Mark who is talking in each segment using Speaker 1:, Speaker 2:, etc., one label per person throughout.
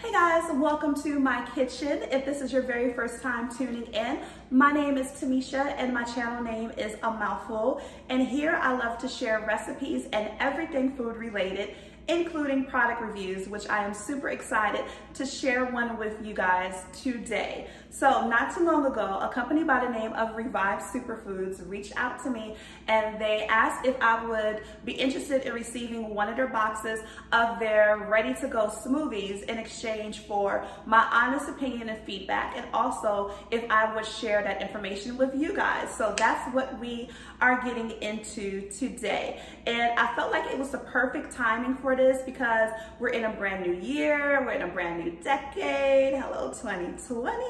Speaker 1: Hey guys, welcome to my kitchen. If this is your very first time tuning in, my name is Tamisha and my channel name is A Mouthful. And here I love to share recipes and everything food related, including product reviews, which I am super excited to share one with you guys today. So not too long ago, a company by the name of Revive Superfoods reached out to me and they asked if I would be interested in receiving one of their boxes of their ready-to-go smoothies in exchange for my honest opinion and feedback, and also if I would share that information with you guys. So that's what we are getting into today. And I felt like it was the perfect timing for this because we're in a brand new year, we're in a brand new decade. Hello 2020.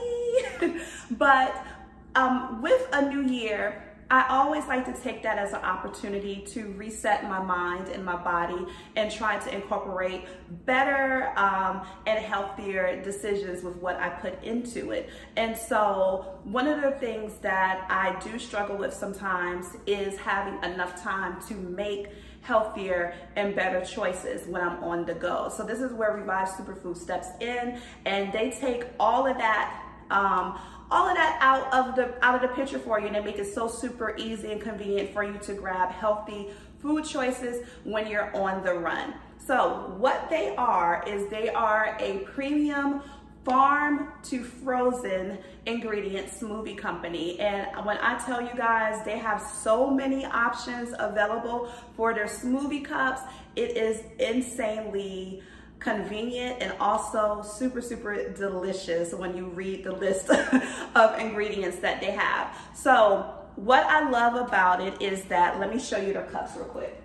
Speaker 1: But with a new year, I always like to take that as an opportunity to reset my mind and my body and try to incorporate better and healthier decisions with what I put into it. And so one of the things that I do struggle with sometimes is having enough time to make healthier and better choices when I'm on the go. So this is where Revive Superfood steps in, and they take all of that out of the picture for you, and they make it so super easy and convenient for you to grab healthy food choices when you're on the run. So what they are is they are a premium farm to frozen ingredient smoothie company. And when I tell you guys, they have so many options available for their smoothie cups. It is insanely convenient and also super delicious when you read the list of ingredients that they have. So what I love about it is that, let me show you their cups real quick.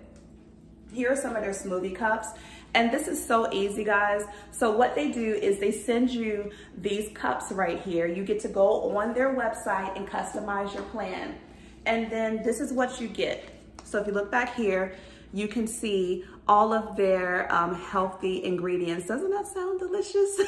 Speaker 1: Here are some of their smoothie cups. And this is so easy, guys. So what they do is they send you these cups right here. You get to go on their website and customize your plan. And then this is what you get. So if you look back here, you can see all of their healthy ingredients. Doesn't that sound delicious?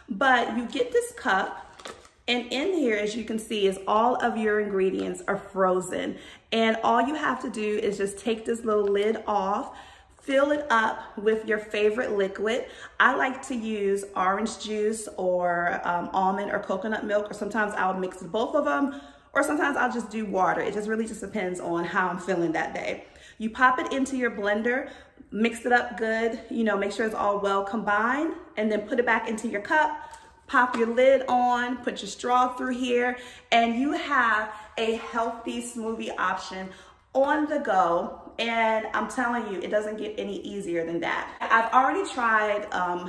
Speaker 1: But you get this cup, and in here, as you can see, is all of your ingredients are frozen. And all you have to do is just take this little lid off, fill it up with your favorite liquid. I like to use orange juice or almond or coconut milk, or sometimes I'll mix both of them, or sometimes I'll just do water. It just really depends on how I'm feeling that day. You pop it into your blender, mix it up good, make sure it's all well combined, and then put it back into your cup, pop your lid on, put your straw through here, and you have a healthy smoothie option on the go. And I'm telling you, it doesn't get any easier than that. I've already tried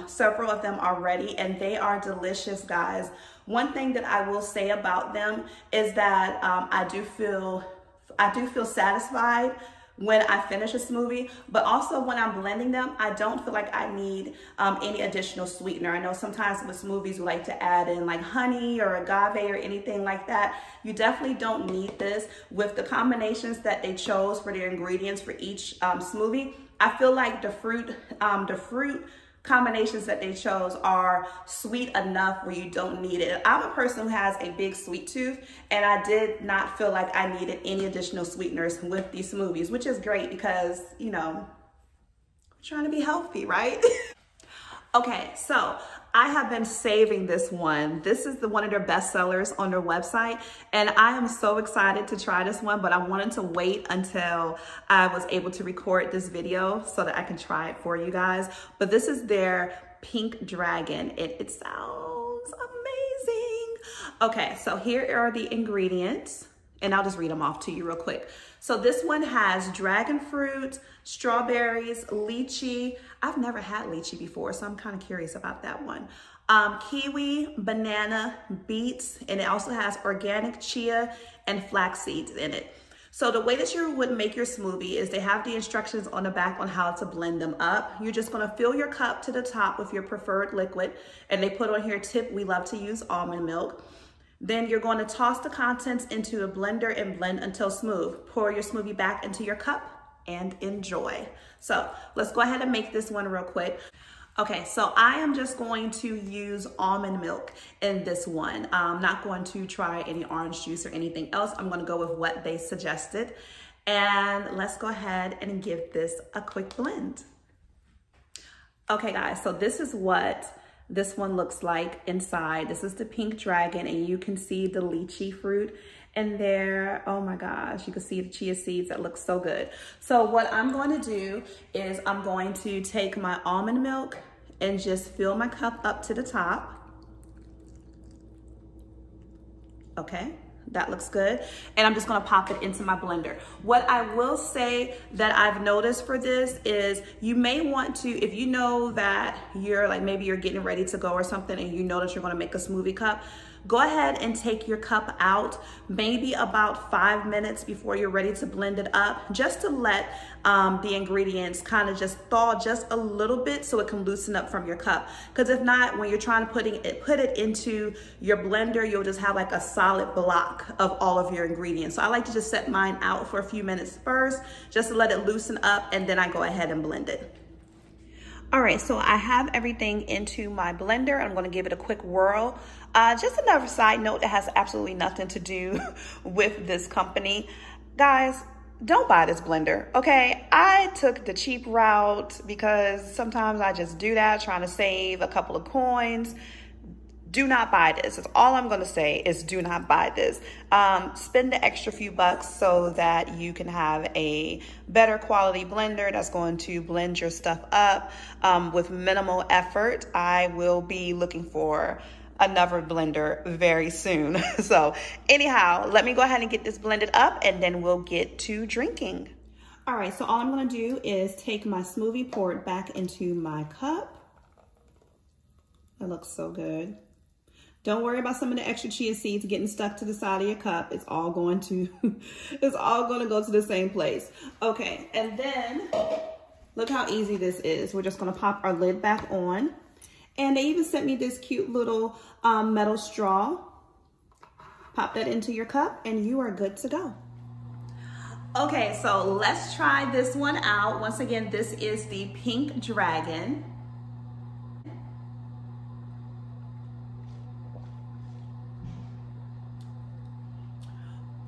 Speaker 1: several of them already, and they are delicious, guys. One thing that I will say about them is that I do feel satisfied when I finish a smoothie, but also when I'm blending them, I don't feel like I need any additional sweetener. I know sometimes with smoothies we like to add in like honey or agave or anything like that. You definitely don't need this. With the combinations that they chose for their ingredients for each smoothie, I feel like the fruit combinations that they chose are sweet enough where you don't need it. I'm a person who has a big sweet tooth, and I did not feel like I needed any additional sweeteners with these smoothies, which is great because, we're trying to be healthy, right? Okay, so I have been saving this one. This is one of their best sellers on their website, and I am so excited to try this one, but I wanted to wait until I was able to record this video so that I can try it for you guys. But this is their pink dragon. It sounds amazing. Okay, so here are the ingredients, and I'll just read them off to you real quick. So this one has dragon fruit, strawberries, lychee. I've never had lychee before, so I'm kind of curious about that one. Kiwi, banana, beets, and it also has organic chia and flax seeds in it. So the way that you would make your smoothie is they have the instructions on the back on how to blend them up. You're just gonna fill your cup to the top with your preferred liquid, and they put on here, tip, we love to use almond milk. Then you're going to toss the contents into a blender and blend until smooth. Pour your smoothie back into your cup and enjoy. So let's go ahead and make this one real quick. Okay, so I am just going to use almond milk in this one. I'm not going to try any orange juice or anything else. I'm gonna go with what they suggested. And let's go ahead and give this a quick blend. Okay guys, so this is what this one looks like inside. This is the pink dragon, and you can see the lychee fruit in there. Oh my gosh, you can see the chia seeds. That looks so good. So what I'm going to do is I'm going to take my almond milk and just fill my cup up to the top. Okay, that looks good. And I'm just gonna pop it into my blender. What I will say that I've noticed for this is you may want to, if you know that you're like, maybe you're getting ready to go or something and you know that you're gonna make a smoothie cup, go ahead and take your cup out maybe about 5 minutes before you're ready to blend it up, just to let the ingredients kind of just thaw just a little bit so it can loosen up from your cup. Because if not, when you're trying to put it into your blender, you'll just have like a solid block of all of your ingredients. So I like to just set mine out for a few minutes first, just to let it loosen up, and then I go ahead and blend it. All right, so I have everything into my blender. I'm gonna give it a quick whirl. Just another side note that has absolutely nothing to do with this company. Guys, don't buy this blender, okay? I took the cheap route because sometimes I just do that, trying to save a couple of coins. Do not buy this. That's all I'm gonna say, is do not buy this. Spend the extra few bucks so that you can have a better quality blender that's going to blend your stuff up with minimal effort. I will be looking for another blender very soon. So anyhow, let me go ahead and get this blended up, and then we'll get to drinking. All right, so all I'm gonna do is take my smoothie, pour it back into my cup. That looks so good. Don't worry about some of the extra chia seeds getting stuck to the side of your cup. It's all going to, it's all going to go to the same place. Okay, and then look how easy this is. We're just going to pop our lid back on. And they even sent me this cute little metal straw. Pop that into your cup and you are good to go. Okay, so let's try this one out. Once again, this is the pink dragon.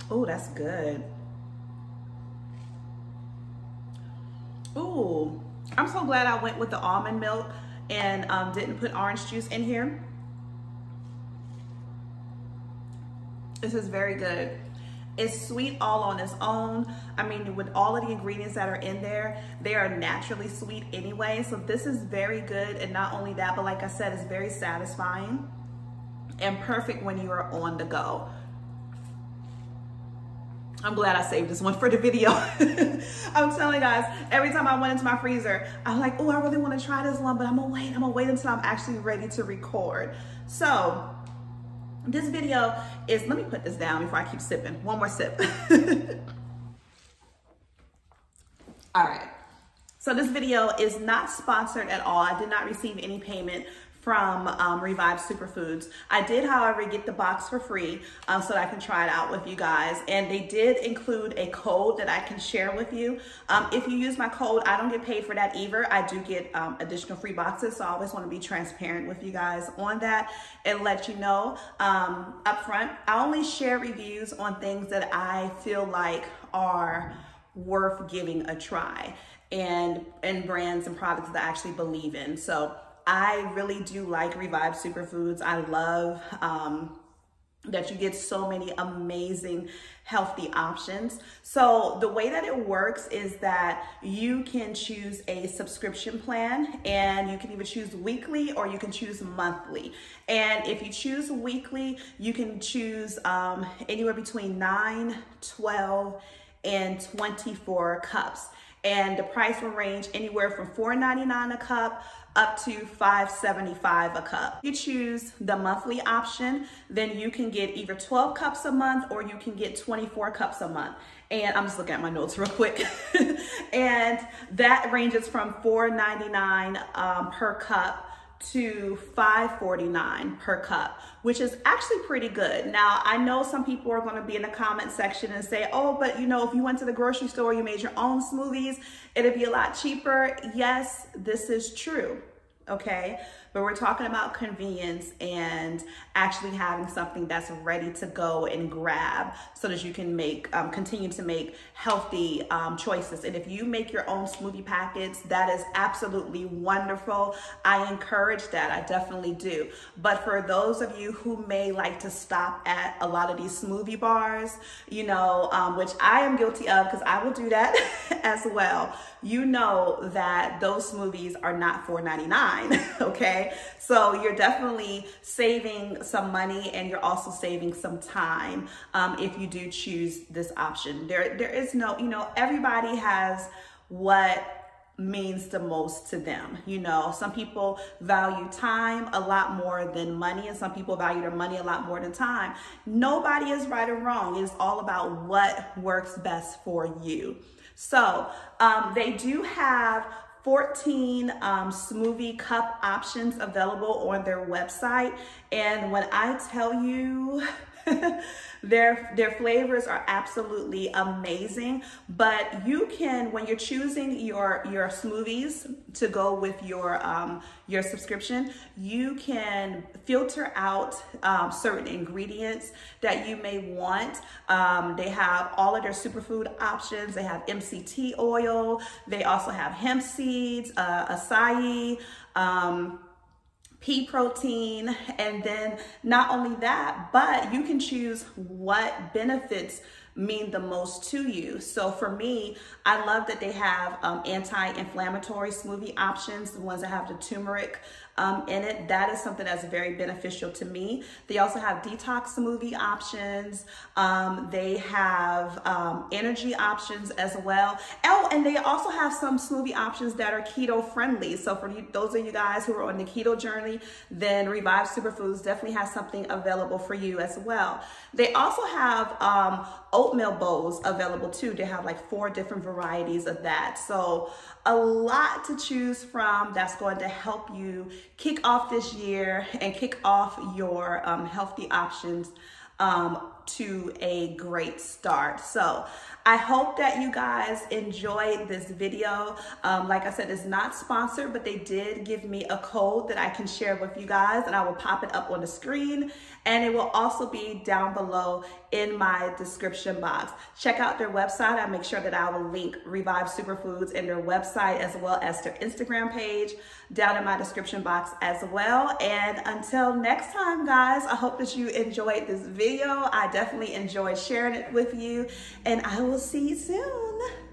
Speaker 1: Oh, that's good. Ooh, I'm so glad I went with the almond milk and didn't put orange juice in here. This is very good. It's sweet all on its own. I mean, with all of the ingredients that are in there, they are naturally sweet anyway. So this is very good. And not only that, but like I said, it's very satisfying and perfect when you are on the go. I'm glad I saved this one for the video. I'm telling you guys, every time I went into my freezer, I'm like, oh, I really want to try this one, but I'm gonna wait until I'm actually ready to record. So this video is, let me put this down before I keep sipping. One more sip. All right. So this video is not sponsored at all. I did not receive any payment from Revived Superfoods. I did, however, get the box for free so that I can try it out with you guys. And they did include a code that I can share with you. If you use my code, I don't get paid for that either. I do get additional free boxes. So I always want to be transparent with you guys on that and let you know up front. I only share reviews on things that I feel like are worth giving a try, and brands and products that I actually believe in. So I really do like Revived Superfoods. I love that you get so many amazing healthy options. So the way that it works is that you can choose a subscription plan, and you can either choose weekly or you can choose monthly. And if you choose weekly, you can choose anywhere between 9, 12, and 24 cups. And the price will range anywhere from $4.99 a cup up to $5.75 a cup. You choose the monthly option, then you can get either 12 cups a month or you can get 24 cups a month. And I'm just looking at my notes real quick. And that ranges from $4.99 per cup to $5.49 per cup, which is actually pretty good. Now, I know some people are going to be in the comment section and say, oh, but you know, if you went to the grocery store, you made your own smoothies, it'd be a lot cheaper. Yes, this is true. Okay. but we're talking about convenience and actually having something that's ready to go and grab so that you can make, continue to make healthy choices. And if you make your own smoothie packets, that is absolutely wonderful. I encourage that, I definitely do. But for those of you who may like to stop at a lot of these smoothie bars, you know, which I am guilty of because I will do that as well, you know that those smoothies are not $4.99, okay? So you're definitely saving some money, and you're also saving some time if you do choose this option. There is no, you know, everybody has what means the most to them. You know, some people value time a lot more than money, and some people value their money a lot more than time. Nobody is right or wrong. It's all about what works best for you. So they do have 14 smoothie cup options available on their website. And when I tell you, their flavors are absolutely amazing. But you can, when you're choosing your smoothies to go with your subscription, you can filter out certain ingredients that you may want. They have all of their superfood options. They have MCT oil. They also have hemp seeds, acai, pea protein, and then not only that, but you can choose what benefits mean the most to you. So for me, I love that they have anti-inflammatory smoothie options, the ones that have the turmeric in it. That is something that's very beneficial to me. They also have detox smoothie options. They have energy options as well. Oh, and they also have some smoothie options that are keto friendly. So for you, those of you guys who are on the keto journey, then Revive Superfoods definitely has something available for you as well. They also have oatmeal bowls available too. They have like 4 different varieties of that. So a lot to choose from that's going to help you kick off this year and kick off your healthy options to a great start. So I hope that you guys enjoyed this video. Like I said, it's not sponsored, but they did give me a code that I can share with you guys, and I will pop it up on the screen, and it will also be down below in my description box. Check out their website. I make sure that I will link Revive Superfoods and their website as well as their Instagram page down in my description box as well. And until next time, guys, I hope that you enjoyed this video. I definitely enjoyed sharing it with you, and I will see you soon.